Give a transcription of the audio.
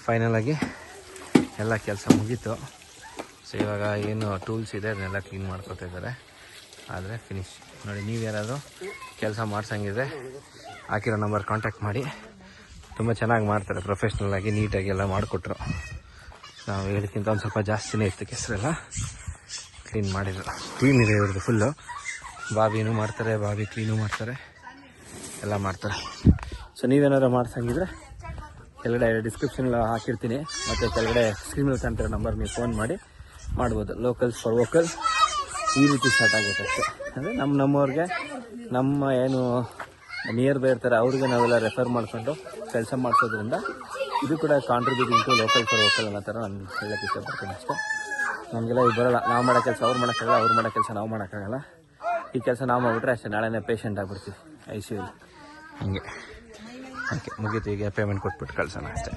Final ಆಗಿ ಎಲ್ಲ ಕೆಲಸ ಮುಗೀತು. ಸೊ ಇವಾಗ ಏನು ಟೂಲ್ಸ್ ಇದೆ ಅದನ್ನೆಲ್ಲ ಕ್ಲೀನ್ ಮಾಡ್ಕೊತಾ ಇದ್ದಾರೆ. ಆದರೆ ಫಿನಿಶ್ ನೋಡಿ. ನೀವು ಯಾರಾದರೂ ಕೆಲಸ ಮಾಡ್ಸಂಗಿದ್ರೆ ಹಾಕಿರೋ ನಂಬರ್ ಕಾಂಟ್ಯಾಕ್ಟ್ ಮಾಡಿ. ತುಂಬ ಚೆನ್ನಾಗಿ ಮಾಡ್ತಾರೆ, ಪ್ರೊಫೆಷ್ನಲ್ ಆಗಿ ನೀಟಾಗಿ ಎಲ್ಲ ಮಾಡಿಕೊಟ್ರು. ನಾವು ಹೇಳಿದ್ಕಿಂತ ಒಂದು ಸ್ವಲ್ಪ ಜಾಸ್ತಿನೇ ಇತ್ತು ಕೆಸರೆಲ್ಲ. ಕ್ಲೀನ್ ಮಾಡಿದ್ರು. ಟೀಮ್ ಇದೆ ಇವ್ರದ್ದು ಫುಲ್ಲು. ಬಾವಿನೂ ಮಾಡ್ತಾರೆ, ಬಾವಿ ಕ್ಲೀನು ಮಾಡ್ತಾರೆ, ಎಲ್ಲ ಮಾಡ್ತಾರೆ. ಸೊ ನೀವೇನಾದ್ರು ಮಾಡ್ಸಂಗಿದ್ರೆ ಕೆಳಗಡೆ ಡಿಸ್ಕ್ರಿಪ್ಷನಲ್ಲಿ ಹಾಕಿರ್ತೀನಿ, ಮತ್ತು ಕೆಳಗಡೆ ಸ್ಕ್ರೀನಲ್ಲಿ ಕಾಣ್ತಿರೋ ನಂಬರ್ ನೀವು ಫೋನ್ ಮಾಡಿ ಮಾಡ್ಬೋದು. ಲೋಕಲ್ಸ್ ಫಾರ್ ವೋಕಲ್ ಈ ರೀತಿ ಸ್ಟಾರ್ಟ್ ಆಗುತ್ತೆ ಅಷ್ಟೇ. ಅಂದರೆ ನಮ್ಮವ್ರಿಗೆ ನಮ್ಮ ಏನು ನಿಯರ್ ಬೈ ಇರ್ತಾರೆ ಅವ್ರಿಗೆ ನಾವೆಲ್ಲ ರೆಫರ್ ಮಾಡಿಕೊಂಡು ಕೆಲಸ ಮಾಡಿಸೋದ್ರಿಂದ ಇದು ಕೂಡ contributing to local for vocal ಅನ್ನೋ ಥರ ನಾನು ಹೇಳೋಕ್ಕೆ ಇಷ್ಟಪಡ್ತೀನಿ ಅಷ್ಟೇ. ನಮಗೆಲ್ಲ ಇದು ಬರೋಲ್ಲ. ನಾವು ಮಾಡೋ ಕೆಲಸ ಅವ್ರು ಮಾಡೋಕ್ಕಾಗಲ್ಲ, ಅವ್ರು ಮಾಡೋ ಕೆಲಸ ನಾವು ಮಾಡೋಕ್ಕಾಗಲ್ಲ. ಈ ಕೆಲಸ ನಾವು ಮಾಡಿಬಿಟ್ರೆ ಅಷ್ಟೇ, ನಾಳೆನೇ ಪೇಷಂಟ್ ಆಗಿಬಿಡ್ತೀವಿ ICU. ಹಂಗೆ ಓಕೆ ಮುಗೀತು. ಈಗ ಪೇಮೆಂಟ್ ಕೊಟ್ಬಿಟ್ಟು ಕಳ್ಸೋಣ ಅಷ್ಟೇ.